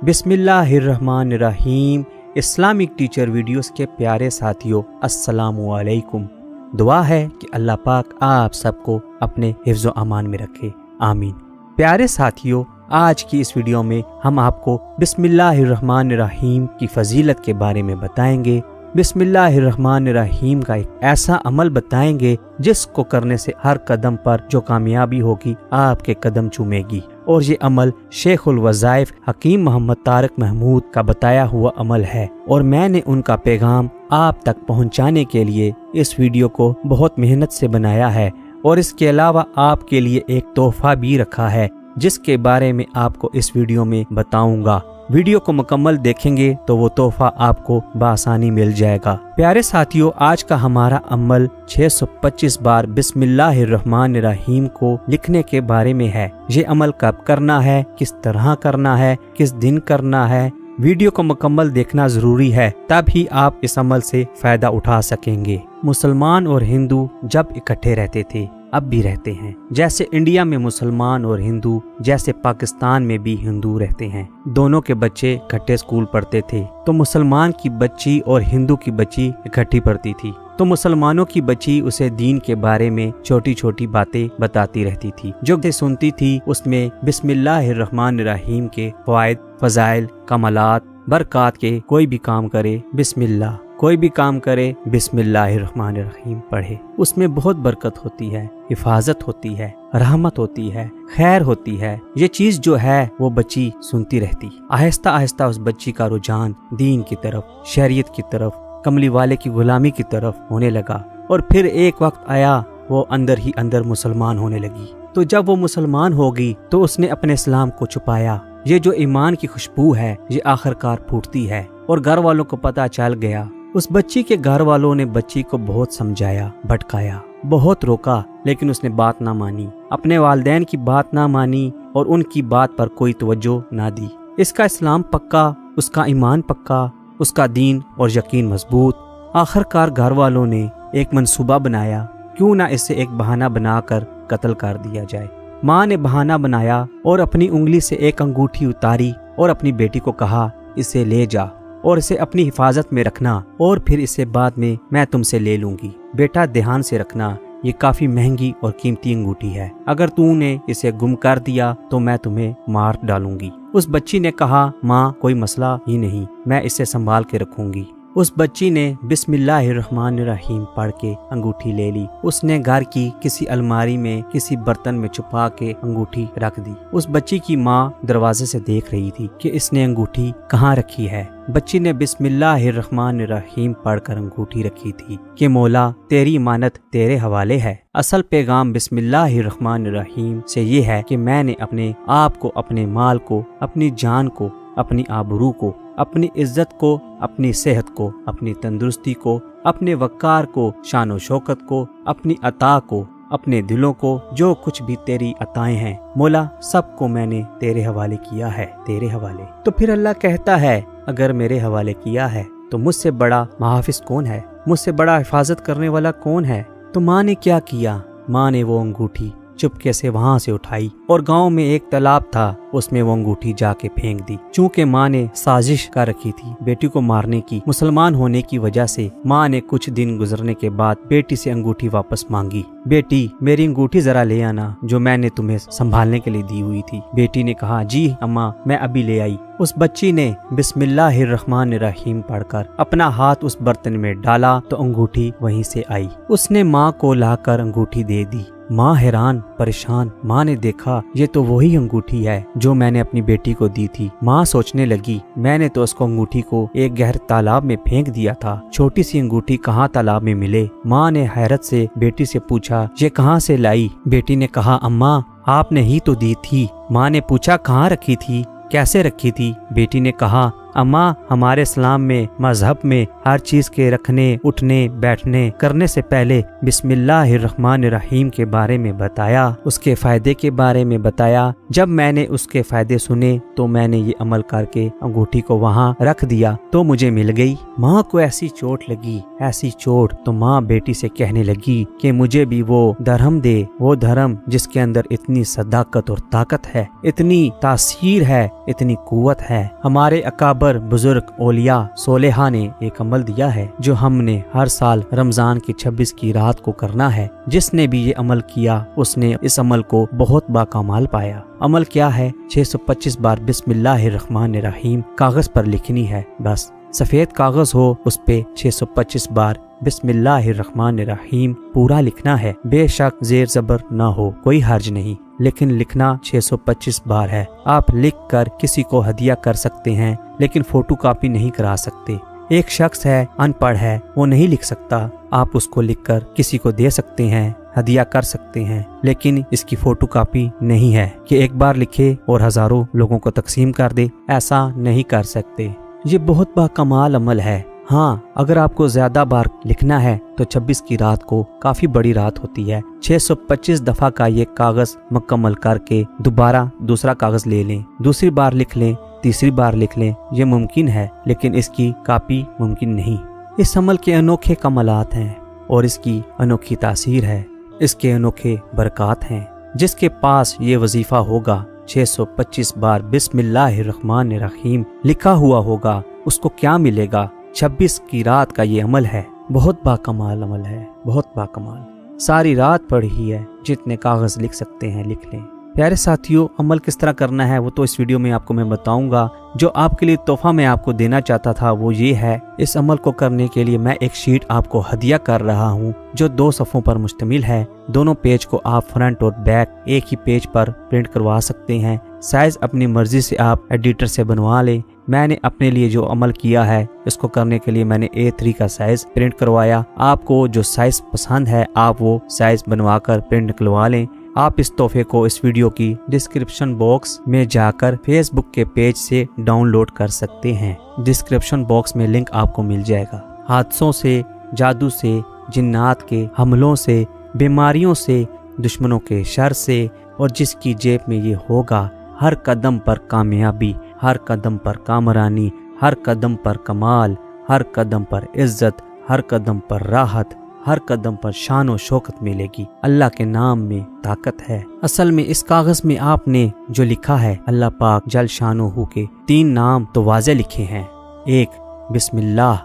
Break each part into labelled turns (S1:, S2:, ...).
S1: बिस्मिल्लाहिर्रहमानिर्रहीम। Islamic teacher videos के प्यारे साथियों, अस्सलामु अलैकुम। दुआ है कि अल्लाह पाक आप सबको अपने हिफ्ज़ व अमान में रखे, आमीन। प्यारे साथियों, आज की इस वीडियो में हम आपको बिस्मिल्लाहिर्रहमानिर्रहीम की फजीलत के बारे में बताएंगे। बिस्मिल्लाहिर्रहमानिर्रहीम का एक ऐसा अमल बताएंगे जिसको करने से हर कदम पर जो कामयाबी होगी आपके कदम चूमेगी। और ये अमल शेखुल वज़ाइफ हकीम मोहम्मद तारिक महमूद का बताया हुआ अमल है, और मैंने उनका पैगाम आप तक पहुंचाने के लिए इस वीडियो को बहुत मेहनत से बनाया है। और इसके अलावा आपके लिए एक तोहफा भी रखा है जिसके बारे में आपको इस वीडियो में बताऊंगा। वीडियो को मुकम्मल देखेंगे तो वो तोहफा आपको बआसानी मिल जाएगा। प्यारे साथियों, आज का हमारा अमल 625 बार बिस्मिल्लाहिर्रहमानिर्रहीम को लिखने के बारे में है। ये अमल कब करना है, किस तरह करना है, किस दिन करना है, वीडियो को मुकम्मल देखना जरूरी है, तभी आप इस अमल से फायदा उठा सकेंगे। मुसलमान और हिंदू जब इकट्ठे रहते थे, अब भी रहते हैं। जैसे इंडिया में मुसलमान और हिंदू, जैसे पाकिस्तान में भी हिंदू रहते हैं। दोनों के बच्चे इकट्ठे स्कूल पढ़ते थे, तो मुसलमान की बच्ची और हिंदू की बच्ची इकट्ठी पढ़ती थी। तो मुसलमानों की बच्ची उसे दीन के बारे में छोटी छोटी बातें बताती रहती थी। जो सुनती थी उसमें बिस्मिल्लाहिर्रहमानिर्रहीम के फ़वाइद, फ़ज़ाइल, कमालात, बरक़ात के कोई भी काम करे बिस्मिल्लाह, कोई भी काम करे बिस्मिल्लाहिर्रहमानिर्रहीम पढ़े, उसमें बहुत बरकत होती है, हिफाजत होती है, रहमत होती है, खैर होती है। ये चीज जो है वो बच्ची सुनती रहती। आहिस्ता आहिस्ता उस बच्ची का रुझान दीन की तरफ, शरीयत की तरफ, कमली वाले की गुलामी की तरफ होने लगा। और फिर एक वक्त आया वो अंदर ही अंदर मुसलमान होने लगी। तो जब वो मुसलमान होगी तो उसने अपने इस्लाम को छुपाया। ये जो ईमान की खुशबू है ये आखिरकार फूटती है, और घर वालों को पता चल गया। उस बच्ची के घर वालों ने बच्ची को बहुत समझाया, भटकाया, बहुत रोका, लेकिन उसने बात ना मानी, अपने वालिदैन की बात ना मानी और उनकी बात पर कोई तवज्जो ना दी। इसका इस्लाम पक्का, उसका ईमान पक्का, उसका दीन और यकीन मजबूत। आखिरकार घर वालों ने एक मंसूबा बनाया, क्यों ना इसे एक बहाना बनाकर कत्ल कर दिया जाए। माँ ने बहाना बनाया और अपनी उंगली से एक अंगूठी उतारी और अपनी बेटी को कहा, इसे ले जा और इसे अपनी हिफाजत में रखना, और फिर इसे बाद में मैं तुमसे ले लूंगी। बेटा ध्यान से रखना, ये काफी महंगी और कीमती अंगूठी है, अगर तूने इसे गुम कर दिया तो मैं तुम्हें मार डालूंगी। उस बच्ची ने कहा, माँ कोई मसला ही नहीं, मैं इसे संभाल के रखूंगी। उस बच्ची ने बिस्मिल्लाहिर्रहमानिर्रहीम पढ़ के अंगूठी ले ली। उसने घर की किसी अलमारी में किसी बर्तन में छुपा के अंगूठी रख दी। उस बच्ची की माँ दरवाजे से देख रही थी कि इसने अंगूठी कहाँ रखी है। बच्ची ने बिस्मिल्लाहिर्रहमानिर्रहीम पढ़कर अंगूठी रखी थी कि मौला तेरी इमानत तेरे हवाले है। असल पैगाम बिस्मिल्लाहिर्रहमानिर्रहीम से ये है कि मैंने अपने आप को, अपने माल को, अपनी जान को, अपनी आबरू को, अपनी इज्जत को, अपनी सेहत को, अपनी तंदुरुस्ती को, अपने वक़ार को, शान शौकत को, अपनी अता को, अपने दिलों को, जो कुछ भी तेरी अताएं हैं मौला, सबको मैंने तेरे हवाले किया है, तेरे हवाले। तो फिर अल्लाह कहता है, अगर मेरे हवाले किया है तो मुझसे बड़ा मुहाफिज कौन है, मुझसे बड़ा हिफाजत करने वाला कौन है। तो माँ ने क्या किया, माँ ने वो अंगूठी चुपके से वहाँ से उठाई और गांव में एक तालाब था, उसमें वो अंगूठी जाके फेंक दी। चूँकि माँ ने साजिश कर रखी थी बेटी को मारने की, मुसलमान होने की वजह से माँ ने कुछ दिन गुजरने के बाद बेटी से अंगूठी वापस मांगी। बेटी मेरी अंगूठी जरा ले आना जो मैंने तुम्हें संभालने के लिए दी हुई थी। बेटी ने कहा, जी अम्मा मैं अभी ले आई। उस बच्ची ने बिस्मिल्लाहिर्रहमानिर्रहीम पढ़कर अपना हाथ उस बर्तन में डाला तो अंगूठी वहीं से आई। उसने माँ को लाकर अंगूठी दे दी। माँ हैरान परेशान, माँ ने देखा ये तो वही अंगूठी है जो मैंने अपनी बेटी को दी थी। माँ सोचने लगी, मैंने तो उसको अंगूठी को एक गहरे तालाब में फेंक दिया था, छोटी सी अंगूठी कहाँ तालाब में मिले। माँ ने हैरत से बेटी से पूछा, ये कहाँ से लाई। बेटी ने कहा, अम्मा आपने ही तो दी थी। माँ ने पूछा, कहाँ रखी थी, कैसे रखी थी। बेटी ने कहा, अम्मा हमारे इस्लाम में मजहब में हर चीज के रखने उठने बैठने करने से पहले बिस्मिल्लाहिर्रहमानिर्रहीम के बारे में बताया, उसके फायदे के बारे में बताया। जब मैंने उसके फायदे सुने तो मैंने ये अमल करके अंगूठी को वहाँ रख दिया तो मुझे मिल गई। माँ को ऐसी चोट लगी, ऐसी चोट, तो माँ बेटी से कहने लगी कि मुझे भी वो धर्म दे, वो धर्म जिसके अंदर इतनी सदाकत और ताकत है, इतनी तासीर है, इतनी कुव्वत है। हमारे अकाबर बुजुर्ग औलिया सोलेहा ने एक अमल दिया है जो हमने हर साल रमजान की 26 की रात को करना है। जिसने भी ये अमल किया उसने इस अमल को बहुत बाकमाल पाया। अमल क्या है? 625 बार बिस्मिल्लाहिर्रहमानिर्रहीम कागज पर लिखनी है। बस सफेद कागज हो, उस पे 625 बार बिस्मिल्लाहिर्रहमानिर्रहीम पूरा लिखना है। बेशक जेर जबर ना हो, कोई हर्ज नहीं, लेकिन लिखना 625 बार है। आप लिख कर किसी को हदिया कर सकते हैं, लेकिन फोटो कॉपी नहीं करा सकते। एक शख्स है, अनपढ़ है, वो नहीं लिख सकता, आप उसको लिखकर किसी को दे सकते हैं, हदिया कर सकते हैं, लेकिन इसकी फोटो कॉपी नहीं है कि एक बार लिखे और हजारों लोगों को तकसीम कर दे। ऐसा नहीं कर सकते। ये बहुत बाकमाल अमल है। हाँ, अगर आपको ज्यादा बार लिखना है तो 26 की रात को काफी बड़ी रात होती है। 625 दफा का ये कागज मुकम्मल करके दोबारा दूसरा कागज ले लें, दूसरी बार लिख लें, तीसरी बार लिख लें। ये मुमकिन है, लेकिन इसकी कॉपी मुमकिन नहीं। इस अमल के अनोखे कमालात हैं और इसकी अनोखी तासीर है, इसके अनोखे बरकत हैं। जिसके पास ये वजीफा होगा, 625 बार बिस्मिल्लाहिर्रहमानिर्रहीम लिखा हुआ होगा, उसको क्या मिलेगा? 26 की रात का ये अमल है। बहुत बाकमाल अमल है, बहुत बाकमाल। सारी रात पढ़ी है, जितने कागज लिख सकते हैं लिख लें। प्यारे साथियों, अमल किस तरह करना है वो तो इस वीडियो में आपको मैं बताऊंगा। जो आपके लिए तोहफा मैं आपको देना चाहता था वो ये है, इस अमल को करने के लिए मैं एक शीट आपको हदिया कर रहा हूँ जो 2 सफ़ों पर मुश्तमिल है। दोनों पेज को आप फ्रंट और बैक एक ही पेज पर प्रिंट करवा सकते हैं। साइज अपनी मर्जी से आप एडिटर से बनवा लें। मैंने अपने लिए जो अमल किया है, इसको करने के लिए मैंने A3 का साइज प्रिंट करवाया। आपको जो साइज पसंद है आप वो साइज बनवा कर प्रिंट निकलवा लें। आप इस तोहफे को इस वीडियो की डिस्क्रिप्शन बॉक्स में जाकर फेसबुक के पेज से डाउनलोड कर सकते हैं। डिस्क्रिप्शन बॉक्स में लिंक आपको मिल जाएगा। हादसों से, जादू से, जिन्नात के हमलों से, बीमारियों से, दुश्मनों के शर से, और जिसकी जेब में ये होगा, हर कदम पर कामयाबी, हर कदम पर कामरानी, हर कदम पर कमाल, हर कदम पर इज्जत, हर कदम पर राहत, हर कदम पर शान और शौकत मिलेगी। अल्लाह के नाम में ताकत है। असल में इस कागज में आपने जो लिखा है, अल्लाह पाक जल शानोहू के 3 नाम तो वाज़े लिखे हैं। एक बिस्मिल्लाह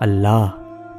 S1: अल्लाह,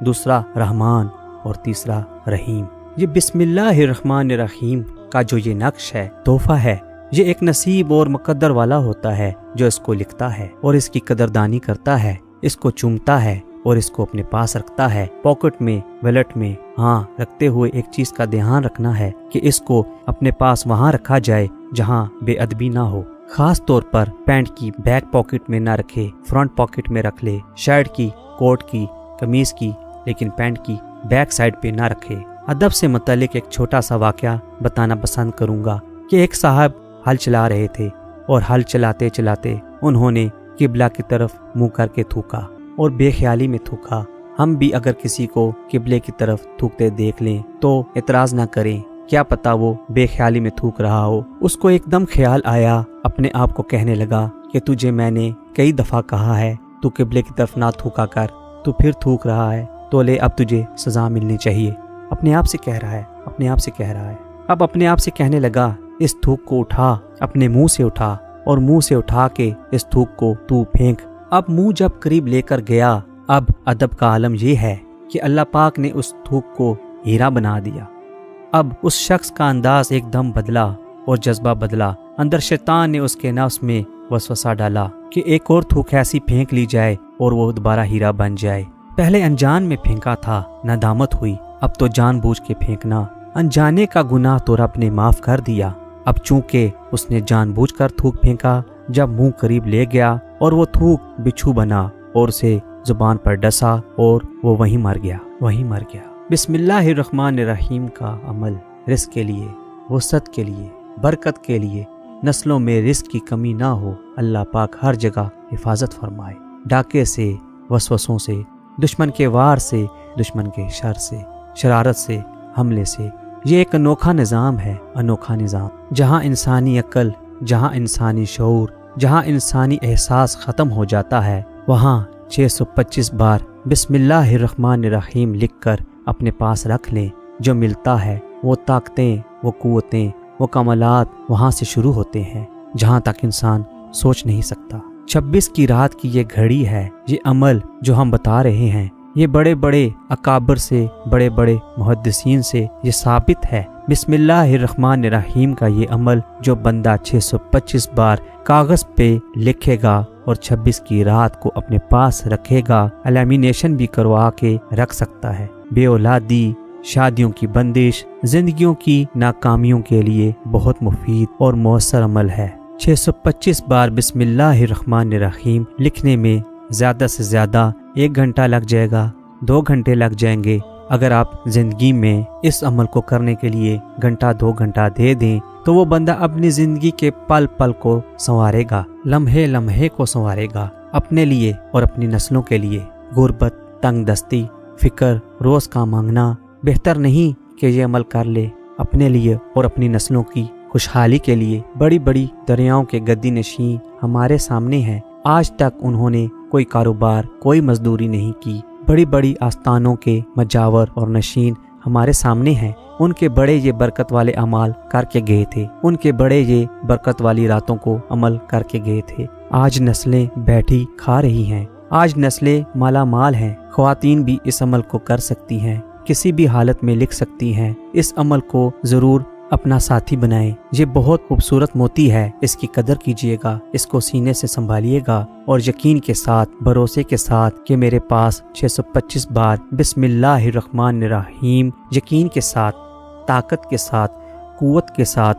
S1: दूसरा रहमान और तीसरा रहीम। ये बिस्मिल्लाहिर्रहमानिर्रहीम का जो ये नक्श है, तोहफा है, ये एक नसीब और मुकद्दर वाला होता है जो इसको लिखता है और इसकी कदरदानी करता है, इसको चूमता है और इसको अपने पास रखता है, पॉकेट में, वॉलेट में। हाँ, रखते हुए एक चीज का ध्यान रखना है कि इसको अपने पास वहाँ रखा जाए जहाँ बेअदबी ना हो। खास तौर पर पैंट की बैक पॉकेट में ना रखे, फ्रंट पॉकेट में रख ले। शर्ट की, कोट की, कमीज की, लेकिन पैंट की बैक साइड पे ना रखे। अदब से मुतालिक एक छोटा सा वाकया बताना पसंद करूंगा कि एक साहब हल चला रहे थे और हल चलाते चलाते उन्होंने किबला की तरफ मुंह करके थूका और बेख्याली में थूका। हम भी अगर किसी को किबले की तरफ थूकते देख लें तो एतराज ना करें, क्या पता वो बेख्याली में थूक रहा हो। उसको एकदम ख्याल आया, अपने आप को कहने लगा कि तुझे मैंने कई दफा कहा है तू किबले की तरफ ना थूका कर, तू फिर थूक रहा है, तो ले अब तुझे सजा मिलनी चाहिए। अपने आप से कह रहा है, अपने आप से कह रहा है। अब अपने आप से कहने लगा, इस थूक को उठा, अपने मुंह से उठा और मुंह से उठा के इस थूक को तू फेंक। अब मुंह जब करीब लेकर गया, अब अदब का आलम यह है कि अल्लाह पाक ने उस थूक को हीरा बना दिया। अब उस शख्स का अंदाज एकदम बदला और जज्बा बदला। अंदर शैतान ने उसके नफ्स में वसवसा डाला कि एक और थूक ऐसी फेंक ली जाए और वो दोबारा हीरा बन जाए। पहले अनजान में फेंका था, नदामत हुई, अब तो जानबूझ के फेंकना। अनजाने का गुनाह तो रब ने माफ कर दिया। अब चूंकि उसने जानबूझकर थूक फेंका, जब मुंह करीब ले गया और वो थूक बिच्छू बना और उसे जुबान पर डसा और वो वहीं मर गया। बिस्मिल्लाहिर्रहमानिर्रहीम का अमल रिस्क के लिए, वसअत के लिए, बरकत के लिए, नस्लों में रिस्क की कमी ना हो, अल्लाह पाक हर जगह हिफाजत फरमाए। डाके से, वसवसों से, दुश्मन के वार से, दुश्मन के शर से, शरारत से, हमले से। ये एक अनोखा निज़ाम है, अनोखा निज़ाम, जहाँ इंसानी अक्ल, जहाँ इंसानी शऊर, जहाँ इंसानी एहसास ख़त्म हो जाता है, वहाँ 625 बार बिस्मिल्लाहिर्रहमानिर्रहीम लिखकर अपने पास रख लें। जो मिलता है वो ताकतें, वो कुव्वतें, वो कमालात वहाँ से शुरू होते हैं जहाँ तक इंसान सोच नहीं सकता। 26 की रात की ये घड़ी है, ये अमल जो हम बता रहे हैं, ये बड़े बड़े अकाबर से, बड़े बड़े मुहद्दिसीन से ये साबित है। बिस्मिल्लाहिर्रहमानिर्रहीम का ये अमल जो बंदा 625 बार कागज पे लिखेगा और 26 की रात को अपने पास रखेगा, लैमिनेशन भी करवा के रख सकता है। बेऔलादी, शादियों की बंदिश, जिंदगियों की नाकामियों के लिए बहुत मुफीद और मौसर अमल है। 625 बार बिस्मिल्लाहिर्रहमानिर्रहीम लिखने में ज़्यादा से ज़्यादा 1 घंटा लग जाएगा, 2 घंटे लग जाएंगे। अगर आप जिंदगी में इस अमल को करने के लिए घंटा 2 घंटा दे दें तो वो बंदा अपनी जिंदगी के पल पल को संवारेगा, लम्हे लम्हे को संवारेगा, अपने लिए और अपनी नस्लों के लिए। गुर्बत, तंगदस्ती, फिक्र, रोज का मांगना बेहतर नहीं कि ये अमल कर ले अपने लिए और अपनी नस्लों की खुशहाली के लिए। बड़ी बड़ी दरियाओं के गद्दी नशीं हमारे सामने हैं, आज तक उन्होंने कोई कारोबार, कोई मजदूरी नहीं की। बड़ी बड़ी आस्थानों के मजावर और नशीन हमारे सामने हैं, उनके बड़े ये बरकत वाले अमाल करके गए थे, उनके बड़े ये बरकत वाली रातों को अमल करके गए थे। आज नस्लें बैठी खा रही हैं, आज नस्लें माला माल हैं। ख्वातीन भी इस अमल को कर सकती हैं, किसी भी हालत में लिख सकती हैं। इस अमल को जरूर अपना साथी बनाएं। ये बहुत खूबसूरत मोती है, इसकी कदर कीजिएगा, इसको सीने से संभालिएगा और यकीन के साथ, भरोसे के साथ कि मेरे पास 625 बार बिस्मिल्लाहिर्रहमानिर्रहीम, यकीन के साथ, ताकत के साथ, कुव्वत के साथ,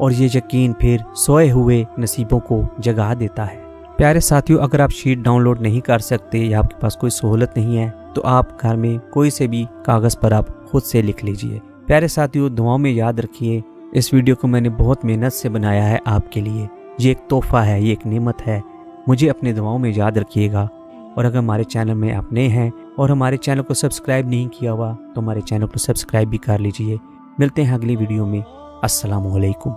S1: और ये यकीन फिर सोए हुए नसीबों को जगा देता है। प्यारे साथियों, अगर आप शीट डाउनलोड नहीं कर सकते या आपके पास कोई सहूलत नहीं है तो आप घर में कोई से भी कागज़ पर आप खुद से लिख लीजिए। प्यारे साथियों, दुआओं में याद रखिए, इस वीडियो को मैंने बहुत मेहनत से बनाया है आपके लिए। ये एक तोहफा है, ये एक नेमत है, मुझे अपने दुआओं में याद रखिएगा। और अगर हमारे चैनल में आप नए हैं और हमारे चैनल को सब्सक्राइब नहीं किया हुआ तो हमारे चैनल को सब्सक्राइब भी कर लीजिए। मिलते हैं अगली वीडियो में। अस्सलामु अलैकुम।